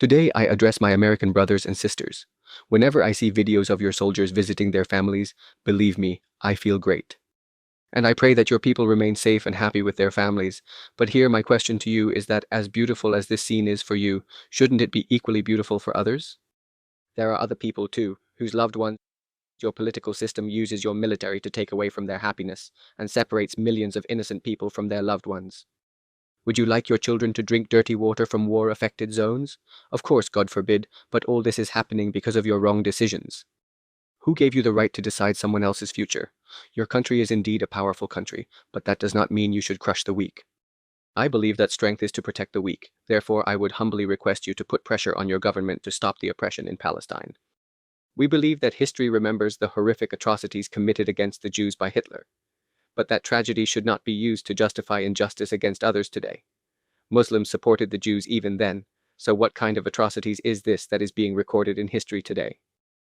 Today, I address my American brothers and sisters. Whenever I see videos of your soldiers visiting their families, believe me, I feel great. And I pray that your people remain safe and happy with their families. But here, my question to you is that as beautiful as this scene is for you, shouldn't it be equally beautiful for others? There are other people too, whose loved ones your political system uses your military to take away from their happiness and separates millions of innocent people from their loved ones. Would you like your children to drink dirty water from war-affected zones? Of course, God forbid, but all this is happening because of your wrong decisions. Who gave you the right to decide someone else's future? Your country is indeed a powerful country, but that does not mean you should crush the weak. I believe that strength is to protect the weak. Therefore, I would humbly request you to put pressure on your government to stop the oppression in Palestine. We believe that history remembers the horrific atrocities committed against the Jews by Hitler, but that tragedy should not be used to justify injustice against others today. Muslims supported the Jews even then, so what kind of atrocities is this that is being recorded in history today?